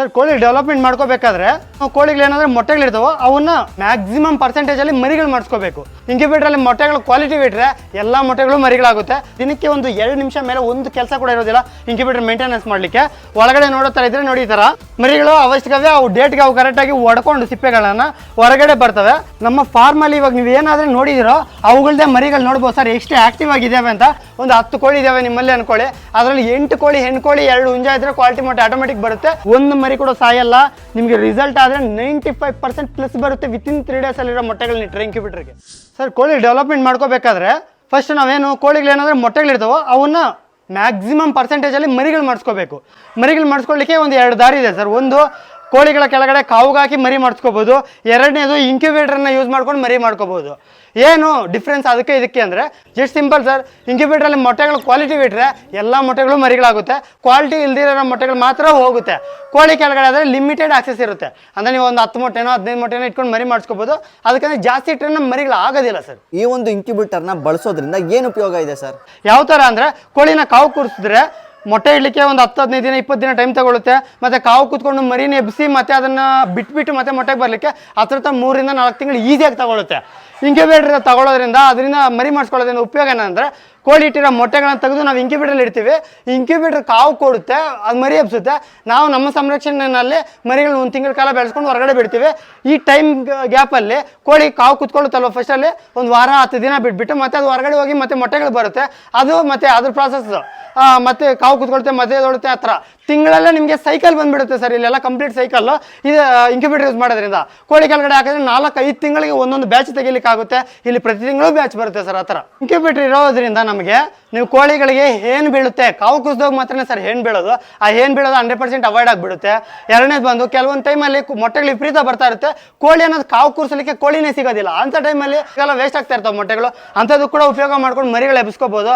Sir ಕೋಳಿ development ಮಾಡ್ಕೋಬೇಕಾದ್ರೆ ಕೋಳಿಗಳು ಏನಾದ್ರೆ ಮೊಟ್ಟೆಗಳಿರ್ತಾವೋ ಅವನ್ನ ಮ್ಯಾಕ್ಸಿಮಮ್ ಪರ್ಸೆಂಟೇಜ್ ಅಲ್ಲಿ ಮರಿಗಳು ಮಾಡಿಸ್ಕೋಬೇಕು. ಇಂಕ್ಯುಬೇಟರ್ ಅಲ್ಲಿ ಮೊಟ್ಟೆಗಳು ಕ್ವಾಲಿಟಿ ಬಿಟ್ರೆ ಎಲ್ಲಾ ಮೊಟ್ಟೆಗಳು ಮರಿಗಳಾಗುತ್ತೆ. ದಿನಕ್ಕೆ ಒಂದು 2 ನಿಮಿಷ ಮೇಲೆ ಒಂದು ಕೆಲಸ ಕೂಡ ಇರೋದಿಲ್ಲ ಇಂಕ್ಯುಬೇಟರ್ ಮೇಂಟೆನೆನ್ಸ್ ಮಾಡ್ಲಿಕ್ಕೆ. ಒಳಗಡೆ ನೋಡೋ ತರ ಇದ್ರೆ ನೋಡಿ, ಈ ತರ ಮರಿಗಳು ಅವಶ್ಯಕವೇ ಅವು ಡೇಟ್ಗೆ ಅವು ಕರೆಕ್ಟ್ ಆಗಿ ಒಡ್ಕೊಂಡು ಸಿಪ್ಪೆಗಳನ್ನ ಹೊರಗಡೆ ಬರ್ತವೆ. ನಮ್ಮ ಫಾರ್ಮ್ ಅಲ್ಲಿ ಇವಾಗ ನೀವು ಏನಾದ್ರೆ ನೋಡಿದಿರೋ ಅವುಗಳದೇ ಮರಿಗಳು ನೋಡ್ಬೋದು ಸರ್ ಎಷ್ಟು ಆಕ್ಟಿವ್ ಆಗಿದ್ದಾವೆ ಅಂತ. ಒಂದು 10 ಕೋಳಿ ಇದಾವೆ ನಿಮ್ಮಲ್ಲಿ ಅನ್ಕೊಳ್ಳಿ, ಅದರಲ್ಲಿ 8 ಕೋಳಿ ಹೆಣ್ಣು ಕೋಳಿ 2 ಹುಂಜ ಇದ್ರೆ ಕ್ವಾಲಿಟಿ ಮೊಟ್ಟೆ ಆಟೋಮೆಟಿಕ್ ಬರುತ್ತೆ. ಒಂದು ಮರಿ ಕೂಡ ಸಾಯಲ್ಲ. ನಿಮಗೆ ರಿಸಲ್ಟ್ ಆದ್ರೆ 95% ಪ್ಲಸ್ ಬರುತ್ತೆ ವಿತಿನ್ 3 days ಅಲ್ಲಿರೋ ಮೊಟ್ಟೆಗಳನ್ನ ಇಟ್ಟರೆ ಇಂಕ್ಯುಬೇಟರ್ಗೆ. ಸರ್ ಕೋಳಿ ಡೆವಲಪ್ಮೆಂಟ್ ಮಾಡ್ಕೋಬೇಕಾದ್ರೆ ಫಸ್ಟ್ ನಾವೇನು ಕೋಳಿಗಳು ಏನಾದ್ರೆ ಮೊಟ್ಟೆಗಳಿರ್ತಾವೋ ಅವನ್ನ ಮ್ಯಾಕ್ಸಿಮಮ್ ಪರ್ಸೆಂಟೇಜ್ ಅಲ್ಲಿ ಮರಿಗಳು ಮಾಡಿಸ್ಕೋಬೇಕು. ಮರಿಗಳು ಮಾಡಿಸ್ಕೊಳ್ಳಿಕ್ಕೆ ಒಂದು 2 ದಾರಿ ಇದೆ ಸರ್. ಒಂದು ಕೋಳಿಗಳ ಕೆಳಗಡೆ ಕಾವುಗಾಕಿ ಮರಿ ಮಾಡಿಸ್ಕೋಬಹುದು. ಎರಡನೇದು ಇಂಕ್ಯುಬೇಟರ್ನ ಯೂಸ್ ಮಾಡ್ಕೊಂಡು ಮರಿ ಮಾಡ್ಕೋಬಹುದು. ಏನು ಡಿಫ್ರೆನ್ಸ್ ಅದಕ್ಕೆ ಇದಕ್ಕೆ ಅಂದರೆ ಜಸ್ಟ್ ಸಿಂಪಲ್ ಸರ್. ಇಂಕ್ಯುಬೇಟರಲ್ಲಿ ಮೊಟ್ಟೆಗಳು ಕ್ವಾಲಿಟಿ ಬಿಟ್ಟರೆ ಎಲ್ಲ ಮೊಟ್ಟೆಗಳು ಮರಿಗಳಾಗುತ್ತೆ. ಕ್ವಾಲಿಟಿ ಇಲ್ದಿರೋ ಮೊಟ್ಟೆಗಳು ಮಾತ್ರ ಹೋಗುತ್ತೆ. ಕೋಳಿ ಕೆಳಗಡೆ ಆದರೆ ಲಿಮಿಟೆಡ್ ಆಕ್ಸೆಸ್ ಇರುತ್ತೆ. ಅಂದರೆ ನೀವು ಒಂದು 10 ಮೊಟ್ಟೆನೋ 15 ಮೊಟ್ಟೆನೋ ಇಟ್ಕೊಂಡು ಮರಿ ಮಾಡಿಸ್ಕೋಬೋದು. ಅದಕ್ಕೆ ಜಾಸ್ತಿ ಇಟ್ಟರೆ ನಮ್ಮ ಮರಿಗಳು ಆಗೋದಿಲ್ಲ ಸರ್. ಈ ಒಂದು ಇಂಕ್ಯುಬೇಟರ್ನ ಬಳಸೋದ್ರಿಂದ ಏನು ಉಪಯೋಗ ಇದೆ ಸರ್? ಯಾವ ಥರ ಅಂದರೆ ಕೋಳಿನ ಕಾವು ಕೂರಿಸಿದ್ರೆ ಮೊಟ್ಟೆ ಇಡಲಿಕ್ಕೆ ಒಂದು 10-15 ದಿನ 20 ದಿನ ಟೈಮ್ ತಗೊಳುತ್ತೆ. ಮತ್ತು ಕಾವು ಕೂತ್ಕೊಂಡು ಮರಿನ ಎಬ್ಬಿಸಿ ಮತ್ತೆ ಅದನ್ನು ಬಿಟ್ಬಿಟ್ಟು ಮತ್ತೆ ಮೊಟ್ಟೆಗೆ ಬರಲಿಕ್ಕೆ 3 ರಿಂದ 4 ತಿಂಗಳು ಈಸಿಯಾಗಿ ತಗೊಳುತ್ತೆ. ಇಂಕ್ಯುಬೇಟರ್ ತಗೊಳ್ಳೋದ್ರಿಂದ ಅದರಿಂದ ಮರಿ ಮಾಡಿಸ್ಕೊಳ್ಳೋದ್ರಿಂದ ಉಪಯೋಗ ಏನಂದರೆ ಕೋಳಿ ಇಟ್ಟಿರೋ ಮೊಟ್ಟೆಗಳನ್ನು ತೆಗೆದು ನಾವು ಇಂಕ್ಯುಬೇಟರ್ ಇಡ್ತೀವಿ. ಇಂಕ್ಯುಬೇಟರ್ ಕಾವು ಕೊಡುತ್ತೆ, ಅದು ಮರಿ ಎಬ್ಸುತ್ತೆ. ನಾವು ನಮ್ಮ ಸಂರಕ್ಷಣೆಯಲ್ಲಿ ಮರಿಗಳನ್ನ 1 ತಿಂಗಳ ಕಾಲ ಬೆಳೆಸ್ಕೊಂಡು ಹೊರಗಡೆ ಬಿಡ್ತೀವಿ. ಈ ಟೈಮ್ ಗ್ಯಾಪಲ್ಲಿ ಕೋಳಿ ಕಾವು ಕುತ್ಕೊಳ್ಳುತ್ತಲ್ವ ಫಸ್ಟಲ್ಲಿ ಒಂದು ವಾರ 10 ದಿನ ಬಿಟ್ಬಿಟ್ಟು ಮತ್ತೆ ಅದು ಹೊರಗಡೆ ಹೋಗಿ ಮತ್ತೆ ಮೊಟ್ಟೆಗಳು ಬರುತ್ತೆ. ಅದು ಮತ್ತೆ ಅದ್ರ ಪ್ರಾಸೆಸ್ ಮತ್ತೆ ಕಾವು ಕುತ್ಕೊಳುತ್ತೆ ಮತ್ತೆ ತೊಳುತ್ತೆ. ಆ ಥರ ತಿಂಗಳಲ್ಲೇ ನಿಮಗೆ ಸೈಕಲ್ ಬಂದ್ಬಿಡುತ್ತೆ ಸರ್. ಇಲ್ಲೆಲ್ಲ ಕಂಪ್ಲೀಟ್ ಸೈಕಲ್ಲು ಇದು ಇಂಕ್ಯುಬೇಟರ್ ಯೂಸ್ ಮಾಡೋದ್ರಿಂದ. ಕೋಳಿ ಕೆಳಗಡೆ ಹಾಕಿದ್ರೆ 4-5 ತಿಂಗಳಿಗೆ ಒಂದೊಂದು ಬ್ಯಾಚ್ ತೆಗಿಲಿಕ್ಕೆ ಆಗುತ್ತೆ. ಇಲ್ಲಿ ಪ್ರತಿ ತಿಂಗಳು ಬ್ಯಾಚ್ ಬರುತ್ತೆ ಸರ್. ಆ ಥರ ಇಂಕ್ಯುಬೇಟರ್ ಇರೋದ್ರಿಂದ ನಮಗೆ ನೀವು ಕೋಳಿಗಳಿಗೆ ಏನು ಬೀಳುತ್ತೆ ಕಾವು ಕುಸಿದಾಗ ಮಾತ್ರನೇ ಸರ್ ಏನು ಬೀಳೋದು. ಆ ಏನು ಬೀಳೋದು 100% ಅವಾಯ್ಡ್ ಆಗಿಬಿಡುತ್ತೆ. ಎರಡನೇದು ಬಂದು ಕೆಲವೊಂದು ಟೈಮಲ್ಲಿ ಮೊಟ್ಟೆಗಳು ವಿಪರೀತ ಬರ್ತಾ ಇರುತ್ತೆ. ಕೋಳಿ ಅನ್ನೋದು ಕಾವು ಕೂರಿಸಲಿಕ್ಕೆ ಕೋಳಿನೇ ಸಿಗೋದಿಲ್ಲ. ಅಂಥ ಟೈಮಲ್ಲಿ ಎಲ್ಲ ವೇಸ್ಟ್ ಆಗ್ತಾ ಇರ್ತಾವೆ ಮೊಟ್ಟೆಗಳು. ಅಂಥದ್ದು ಕೂಡ ಉಪಯೋಗ ಮಾಡ್ಕೊಂಡು ಮರಿಗಳು ಎಬ್ಬಿಸ್ಕೋಬೋದು.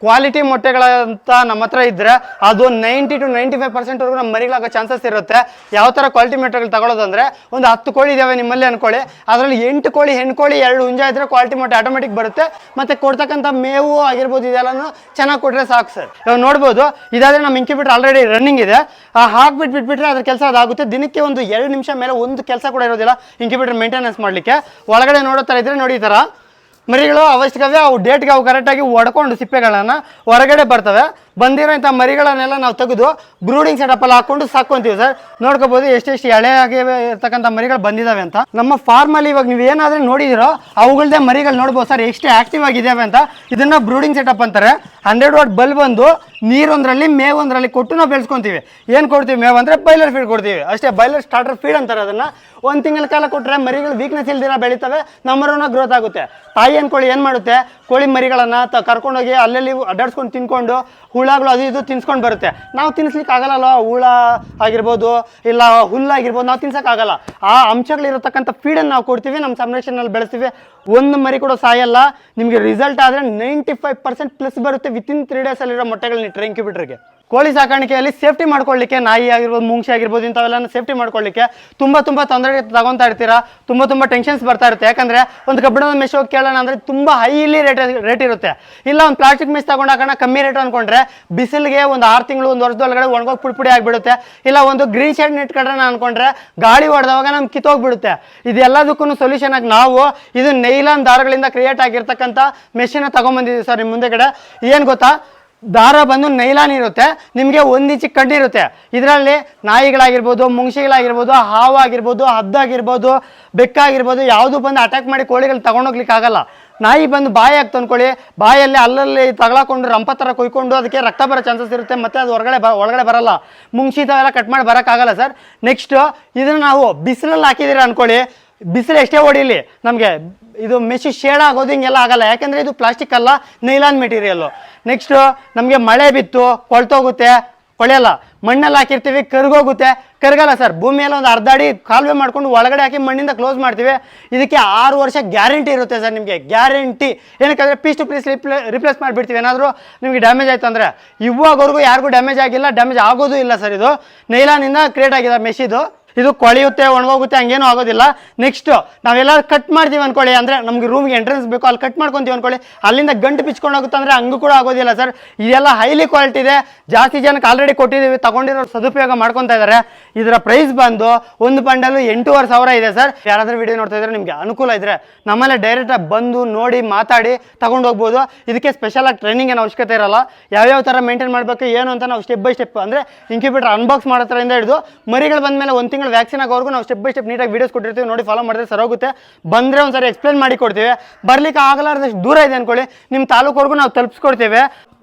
ಕ್ವಾಲಿಟಿ ಮೊಟ್ಟೆಗಳಂತ ನಮ್ಮ ಹತ್ರ ಇದ್ದರೆ ಅದು 90 to 95% ನಮ್ಮ ಮರಿಗಳಾಗೋ ಚಾನ್ಸಸ್ ಇರುತ್ತೆ. ಯಾವ ಥರ ಕ್ವಾಲಿಟಿ ಮೊಟ್ಟೆಗಳು ತಗೊಳ್ಳೋದಂದರೆ ಒಂದು 10 ಕೋಳಿ ಇದ್ದಾವೆ ನಿಮ್ಮಲ್ಲಿ ಅನ್ಕೊಳ್ಳಿ, ಅದರಲ್ಲಿ 8 ಕೋಳಿ ಹೆಣ್ಣು ಕೋಳಿ 2 ಹುಂಜ ಇದ್ದರೆ ಕ್ವಾಲಿಟಿ ಮೊಟ್ಟೆ ಆಟೋಮೆಟಿಕ್ ಬರುತ್ತೆ. ಮತ್ತು ಕೊಡ್ತಕ್ಕಂಥ ಮೇವು ಆಗಿರ್ಬೋದು ಇದೆಲ್ಲನೂ ಚೆನ್ನಾಗಿ ಕೊಟ್ಟರೆ ಸಾಕು ಸರ್. ಇವಾಗ ನೋಡ್ಬೋದು ಇದಾದರೆ ನಮ್ಮ ಇಂಕ್ಯುಬೇಟರ್ ಆಲ್ರೆಡಿ ರನ್ನಿಂಗ್ ಇದೆ. ಬಿಟ್ಬಿಟ್ರೆ ಅದ್ರ ಕೆಲಸ ಅದಾಗುತ್ತೆ. ದಿನಕ್ಕೆ ಒಂದು 2 ನಿಮಿಷ ಮೇಲೆ ಒಂದು ಕೆಲಸ ಕೂಡ ಇರೋದಿಲ್ಲ ಇಂಕ್ಯುಬೇಟರ್ ಮೇಂಟೆನೆನ್ಸ್ ಮಾಡಲಿಕ್ಕೆ. ಒಳಗಡೆ ನೋಡೋ ಥರ ಇದ್ದರೆ ನೋಡಿ, ಈ ಥರ ಮರಿಗಳು ಅವಶ್ಯಕವೇ ಅವು ಡೇಟ್ಗೆ ಅವು ಕರೆಕ್ಟಾಗಿ ಒಡ್ಕೊಂಡು ಸಿಪ್ಪೆಗಳನ್ನು ಹೊರಗಡೆ ಬರ್ತವೆ. ಬಂದಿರೋಂಥ ಮರಿಗಳನ್ನೆಲ್ಲ ನಾವು ತೆಗೆದು ಬ್ರೂಡಿಂಗ್ ಸೆಟಪ್ಪಲ್ಲಿ ಹಾಕ್ಕೊಂಡು ಸಾಕೊಂತೀವಿ ಸರ್. ನೋಡ್ಕೋಬೋದು ಎಷ್ಟೆಷ್ಟು ಎಳೆಯಾಗಿ ಇರ್ತಕ್ಕಂಥ ಮರಿಗಳು ಬಂದಿದ್ದಾವೆ ಅಂತ. ನಮ್ಮ ಫಾರ್ಮಲ್ಲಿ ಇವಾಗ ನೀವು ಏನಾದರೂ ನೋಡಿದಿರೋ ಅವುಗಳದೇ ಮರಿಗಳು ನೋಡ್ಬೋದು ಸರ್ ಎಷ್ಟು ಆ್ಯಕ್ಟಿವ್ ಆಗಿದ್ದಾವೆ ಅಂತ. ಇದನ್ನು ಬ್ರೂಡಿಂಗ್ ಸೆಟಪ್ ಅಂತಾರೆ. 100 ವಾಟ್ ಬಲ್ಬ್ ಬಂದು ನೀರೊಂದರಲ್ಲಿ ಮೇವೊಂದರಲ್ಲಿ ಕೊಟ್ಟು ನಾವು ಬೆಳೆಸ್ಕೊತೀವಿ. ಏನು ಕೊಡ್ತೀವಿ ಮೇವು ಅಂದರೆ ಬಾಯ್ಲರ್ ಫೀಡ್ ಕೊಡ್ತೀವಿ ಅಷ್ಟೇ. ಬಾಯ್ಲರ್ ಸ್ಟಾರ್ಟರ್ ಫೀಡ್ ಅಂತಾರೆ ಅದನ್ನು. 1 ತಿಂಗಳ ಕಾಲ ಕೊಟ್ಟರೆ ಮರಿಗಳು ವೀಕ್ನೆಸ್ ಇಲ್ದಿರ ಬೆಳೀತವೆ, ನಮ್ಮರನ್ನ ಗ್ರೋತ್ ಆಗುತ್ತೆ. ತಾಯಿ ಅನ್ಕೊಳ್ಳಿ ಏನು ಮಾಡುತ್ತೆ, ಕೋಳಿ ಮರಿಗಳನ್ನು ಕರ್ಕೊಂಡೋಗಿ ಅಲ್ಲಲ್ಲಿ ಅಡ್ಡಾಡ್ಸ್ಕೊಂಡು ತಿನ್ಕೊಂಡು ಹುಳಗಳು ಅದು ಇದು ತಿನ್ಸ್ಕೊಂಡು ಬರುತ್ತೆ. ನಾವು ತಿನ್ನಿಸ್ಲಿಕ್ಕೆ ಆಗಲ್ಲ. ಹುಳ ಆಗಿರ್ಬೋದು ಇಲ್ಲ ಹುಲ್ಲಾಗಿರ್ಬೋದು ನಾವು ತಿನ್ಸೋಕ್ಕಾಗಲ್ಲ. ಆ ಅಂಶಗಳಿರತಕ್ಕಂಥ ಫೀಡನ್ನು ನಾವು ಕೊಡ್ತೀವಿ, ನಮ್ಮ ಸಂರಕ್ಷಣೆಯಲ್ಲಿ ಬೆಳೆಸ್ತೀವಿ. ಒಂದು ಮರಿ ಕೂಡ ಸಾಯಲ್ಲ. ನಿಮಗೆ ರಿಸಲ್ಟ್ ಆದರೆ 95% ಪ್ಲಸ್ ಬರುತ್ತೆ ವಿತಿನ್ 3 days ಅಲ್ಲಿರೋ ಮೊಟ್ಟೆಗಳನ್ನ ಇಟ್ಟರೆ ಇಂಕ್ಯುಬೇಟರ್ಗೆ. ಕೋಳಿ ಸಾಕಾಣಿಕೆಯಲ್ಲಿ ಸೇಫ್ಟಿ ಮಾಡ್ಕೊಳ್ಳಿಕ್ಕೆ ನಾಯಿ ಆಗಿರ್ಬೋದು ಮುಂಗ್ಸಿ ಆಗಿರ್ಬೋದು ಇಂಥವೆಲ್ಲ ಸೇಫ್ಟಿ ಮಾಡ್ಕೊಳ್ಳಿಕ್ಕೆ ತುಂಬ ತೊಂದರೆ ತಗೊತಾ ಇರ್ತೀರಾ. ತುಂಬ ಟೆನ್ಷನ್ಸ್ ಬರ್ತಾ ಇರುತ್ತೆ. ಯಾಕಂದರೆ ಒಂದು ಕಬ್ಬಿಣದ ಮೆಶ್ ಹೋಗಿ ಕೇಳೋಣ ಅಂದರೆ ತುಂಬ ಹೈಲಿ ರೇಟ್ ಇರುತ್ತೆ. ಇಲ್ಲ ಒಂದು ಪ್ಲಾಸ್ಟಿಕ್ ಮೆಶ್ ತಗೊಂಡಾಕೋಣ ಕಮ್ಮಿ ರೇಟ್ ಅಂದ್ಕೊಂಡ್ರೆ ಬಿಸಿಲಿಗೆ ಒಂದು 6 ತಿಂಗಳು 1 ವರ್ಷದೊಳಗಡೆ ಒಣಗೋಗಿ ಪುಡಿ ಆಗಿಬಿಡುತ್ತೆ. ಇಲ್ಲ ಒಂದು ಗ್ರೀನ್ ಶೇಡ್ ನೆಟ್ಕೊಂಡ್ರೆ ಅನ್ಕೊಂಡ್ರೆ ಗಾಳಿ ಹೊಡೆದವಾಗ ನಮ್ಗೆ ಕಿತ್ತೋಗ್ಬಿಡುತ್ತೆ. ಇದೆಲ್ಲದಕ್ಕೂ ಸೊಲ್ಯೂಷನ್ ಆಗಿ ನಾವು ಇದು ನೈಲಾನ್ ದಾರಗಳಿಂದ ಕ್ರಿಯೇಟ್ ಆಗಿರ್ತಕ್ಕಂಥ ಮೆಷಿನ ತಗೊಂಡ್ಬಂದಿದ್ದೀವಿ ಸರ್. ನಿಮ್ಮ ಮುಂದೆಗಡೆ ಏನು ಗೊತ್ತಾ, ದಾರ ಬಂದು ನೈಲಾನ್ ಇರುತ್ತೆ. ನಿಮಗೆ 1 ಇಂಚ್ ಕಡ್ಡಿರುತ್ತೆ. ಇದರಲ್ಲಿ ನಾಯಿಗಳಾಗಿರ್ಬೋದು ಮುಂಗ್ಸಿಗಳಾಗಿರ್ಬೋದು ಹಾವಾಗಿರ್ಬೋದು ಹದ್ದಾಗಿರ್ಬೋದು ಬೆಕ್ಕಾಗಿರ್ಬೋದು ಯಾವುದು ಬಂದು ಅಟ್ಯಾಕ್ ಮಾಡಿ ಕೋಳಿಗಳು ತಗೊಂಡೋಗ್ಲಿಕ್ಕೆ ಆಗಲ್ಲ. ನಾಯಿ ಬಂದು ಬಾಯಿ ಆಗ್ತು ಅಂದ್ಕೊಳ್ಳಿ, ಬಾಯಲ್ಲಿ ಅಲ್ಲಲ್ಲಿ ತಗಲಾಕೊಂಡು ರಂಪ ಥರ ಕೊಯ್ಕೊಂಡು ಅದಕ್ಕೆ ರಕ್ತ ಬರೋ ಚಾನ್ಸಸ್ ಇರುತ್ತೆ. ಮತ್ತು ಅದು ಒಳಗಡೆ ಬರಲ್ಲ. ಮುಂಗ್ಸಿದವೆಲ್ಲ ಕಟ್ ಮಾಡಿ ಬರೋಕ್ಕಾಗಲ್ಲ ಸರ್. ನೆಕ್ಸ್ಟು ಇದನ್ನು ನಾವು ಬಿಸಿಲಲ್ಲಿ ಹಾಕಿದ್ದೀರ ಅಂದ್ಕೊಳ್ಳಿ, ಬಿಸಿಲು ಎಷ್ಟೇ ಹೊಡೀಲಿ ನಮಗೆ ಇದು ಮೆಶ್ ಶೇಡ್ ಆಗೋದು ಹಿಂಗೆಲ್ಲ ಆಗಲ್ಲ. ಯಾಕೆಂದರೆ ಇದು ಪ್ಲಾಸ್ಟಿಕ್ ಅಲ್ಲ, ನೈಲಾನ್ ಮೆಟೀರಿಯಲ್ಲು. ನೆಕ್ಸ್ಟು ನಮಗೆ ಮಳೆ ಬಿತ್ತು ಕೊಳ್ತೋಗುತ್ತೆ, ಕೊಳೆಯಲ್ಲ. ಮಣ್ಣಲ್ಲಿ ಹಾಕಿರ್ತೀವಿ ಕರ್ಗೋಗುತ್ತೆ, ಕರ್ಗಲ್ಲ ಸರ್. ಭೂಮಿಯಲ್ಲಿ ಒಂದು ಅರ್ಧ ಅಡಿ ಕಾಲುವೆ ಮಾಡ್ಕೊಂಡು ಒಳಗಡೆ ಹಾಕಿ ಮಣ್ಣಿಂದ ಕ್ಲೋಸ್ ಮಾಡ್ತೀವಿ. ಇದಕ್ಕೆ 6 ವರ್ಷ ಗ್ಯಾರಂಟಿ ಇರುತ್ತೆ ಸರ್. ನಿಮಗೆ ಗ್ಯಾರಂಟಿ ಏನಕ್ಕಂದರೆ ಪೀಸ್ ಟು ಪೀಸ್ ರಿಪ್ಲೇಸ್ ಮಾಡಿಬಿಡ್ತೀವಿ. ಏನಾದರೂ ನಿಮಗೆ ಡ್ಯಾಮೇಜ್ ಆಯಿತು ಅಂದರೆ. ಇವಾಗವರೆಗೂ ಯಾರಿಗೂ ಡ್ಯಾಮೇಜ್ ಆಗಿಲ್ಲ, ಡ್ಯಾಮೇಜ್ ಆಗೋದು ಇಲ್ಲ ಸರ್. ಇದು ನೈಲಾನಿಂದ ಕ್ರಿಯೇಟ್ ಆಗಿದೆ ಮೆಶ್. ಇದು ಇದು ಕೊಳೆಯುತ್ತೆ ಒಣಗೋಗುತ್ತೆ ಹಂಗೇನು ಆಗೋದಿಲ್ಲ. ನೆಕ್ಸ್ಟ್ ನಾವೆಲ್ಲ ಕಟ್ ಮಾಡ್ತೀವಿ ಅನ್ಕೊಳ್ಳಿ, ಅಂದರೆ ನಮಗೆ ರೂಮ್ಗೆ ಎಂಟ್ರೆನ್ಸ್ ಬೇಕು, ಅಲ್ಲಿ ಕಟ್ ಮಾಡ್ಕೊತೀವಿ ಅನ್ಕೊಳ್ಳಿ, ಅಲ್ಲಿಂದ ಗಂಟು ಬಿಚ್ಕೊಂಡು ಹೋಗುತ್ತೆ ಅಂದರೆ ಹಂಗೂ ಕೂಡ ಆಗೋದಿಲ್ಲ ಸರ್. ಇದೆಲ್ಲ ಹೈಲಿ ಕ್ವಾಲಿಟಿ ಇದೆ, ಜಾಸ್ತಿ ಜನಕ್ಕೆ ಆಲ್ರೆಡಿ ಕೊಟ್ಟಿದ್ದೀವಿ, ತಗೊಂಡಿರೋ ಸದುಪಯೋಗ ಮಾಡ್ಕೊತಾ ಇದ್ದಾರೆ. ಇದರ ಪ್ರೈಸ್ ಬಂದು ಒಂದು ಬಂಡಲು 8,500 ಇದೆ ಸರ್. ಯಾರಾದರೂ ವಿಡಿಯೋ ನೋಡ್ತಾ ಇದ್ರೆ ನಿಮಗೆ ಅನುಕೂಲ ಇದ್ರೆ ನಮ್ಮಲ್ಲೇ ಡೈರೆಕ್ಟಾಗಿ ಬಂದು ನೋಡಿ ಮಾತಾಡಿ ತಗೊಂಡು ಹೋಗ್ಬೋದು. ಇದಕ್ಕೆ ಸ್ಪೆಷಲಾಗಿ ಟ್ರೈನಿಂಗ್ ಏನು ಅವಶ್ಯಕತೆ ಇರಲ್ಲ. ಯಾವ್ಯಾವ ಥರ ಮೇಂಟೈನ್ ಮಾಡಬೇಕು ಏನು ಅಂತ ನಾವು ಸ್ಟೆಪ್ ಬೈ ಸ್ಟೆಪ್, ಅಂದರೆ ಇಂಕ್ಯುಬೇಟರ್ ಅನ್ಬಾಕ್ಸ್ ಮಾಡೋ ಥರದಿಂದ ಹಿಡಿದು ಮರಿಗಳು ಬಂದ ಮೇಲೆ 1 ತಿಂಗಳು ವ್ಯಾಕ್ಸಿನ್ ಆಗೋವರೆಗೂ ನಾವು ಸ್ಟೆಪ್ ಬೈ ಸ್ಟೆಪ್ ನೀಟಾಗಿ ವೀಡಿಯೋಸ್ ಕೊಟ್ಟಿರ್ತೀವಿ, ನೋಡಿ ಫಾಲೋ ಮಾಡಿದ್ರೆ ಸರೋಗುತ್ತೆ. ಬಂದರೆ ಒಂದ್ಸರಿ ಎಕ್ಸ್ಪ್ಲೇನ್ ಮಾಡಿ ಕೊಡ್ತೀವಿ. ಬರ್ಲಿಕ್ಕೆ ಆಗಲಾರ್ದಷ್ಟು ದೂರ ಇದೆ ಅಂದ್ಕೊಳ್ಳಿ, ನಿಮ್ಮ ತಾಲೂಕವರೆಗೂ ನಾವು ತಲುಪಿಸ್ಕೊಡ್ತೇವೆ.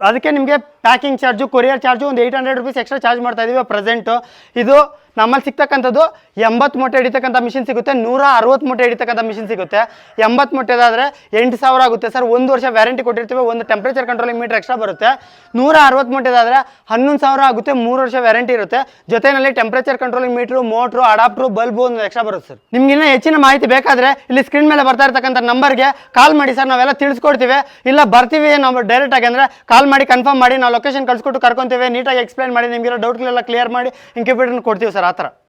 ಅದಕ್ಕೆ ನಿಮಗೆ ಪ್ಯಾಕಿಂಗ್ ಚಾರ್ಜು, ಕೊರಿಯರ್ ಚಾರ್ಜು ಒಂದು 800 ರೂಪೀಸ್ ಎಕ್ಸ್ಟ್ರಾ ಚಾರ್ಜ್ ಮಾಡ್ತಾ ಇದೀವಿ ಪ್ರೆಸೆಂಟು. ಇದು ನಮ್ಮಲ್ಲಿ ಸಿಗ್ತಕ್ಕಂಥದ್ದು 80 ಮೊಟ್ಟೆ ಹಿಡಿತಕ್ಕಂಥ ಮಿಷಿನ್ ಸಿಗುತ್ತೆ, 160 ಮೊಟ್ಟೆ ಹಿಡಿತಕ್ಕಂಥ ಮಿಷಿನ್ ಸಿಗುತ್ತೆ. 80 ಮೊಟ್ಟೆದಾದರೆ 8,000 ಆಗುತ್ತೆ ಸರ್. 1 ವರ್ಷ ವ್ಯಾರಂಟಿ ಕೊಟ್ಟಿರ್ತೀವಿ, ಒಂದು ಟೆಂಪ್ರೇಚರ್ ಕಂಟ್ರೋಲಿಂಗ್ ಮೀಟರ್ ಎಕ್ಸ್ಟ್ರಾ ಬರುತ್ತೆ. 160 ಮೊಟ್ಟೆದಾದರೆ 11,000 ಆಗುತ್ತೆ, 3 ವರ್ಷ ವ್ಯಾರಂಟಿ ಇರುತ್ತೆ. ಜೊತೆಯಲ್ಲಿ temperature controlling meter, motor, adapter, bulb ಒಂದು ಎಕ್ಸ್ಟ್ರಾ ಬರುತ್ತೆ ಸರ್. ನಿಮ್ಗೆ ಇನ್ನೂ ಹೆಚ್ಚಿನ ಮಾಹಿತಿ ಬೇಕಾದರೆ ಇಲ್ಲಿ ಸ್ಕ್ರೀನ್ ಮೇಲೆ ಬರ್ತಾ ಇರ್ತಕ್ಕಂಥ ನಂಬರ್ಗೆ ಕಾಲ್ ಮಾಡಿ ಸರ್, ನಾವೆಲ್ಲ ತಿಳಿಸ್ಕೊಡ್ತೀವಿ. ಇಲ್ಲ ಬರ್ತೀವಿ ನಾವು ಡೈರೆಕ್ಟಾಗಿ ಅಂದರೆ ಕಾಲ್ ಮಾಡಿ ಕನ್ಫರ್ಮ್ ಮಾಡಿ, ನಾವು ಲೊಕೇಶನ್ ಕಳ್ಸಿಕೊಟ್ಟು ಕರ್ಕೊತೀವಿ, ನೀಟಾಗಿ ಎಕ್ಸ್ಪ್ಲೈನ್ ಮಾಡಿ ನಿಮಗೆಲ್ಲ ಡೌಟ್ಗಳೆಲ್ಲ ಕ್ಲಿಯರ್ ಮಾಡಿ ಇಂಕ್ಯುಬೇಟರ್ನ ಕೊಡ್ತೀವಿ ಸರ್. ಆ ಥರ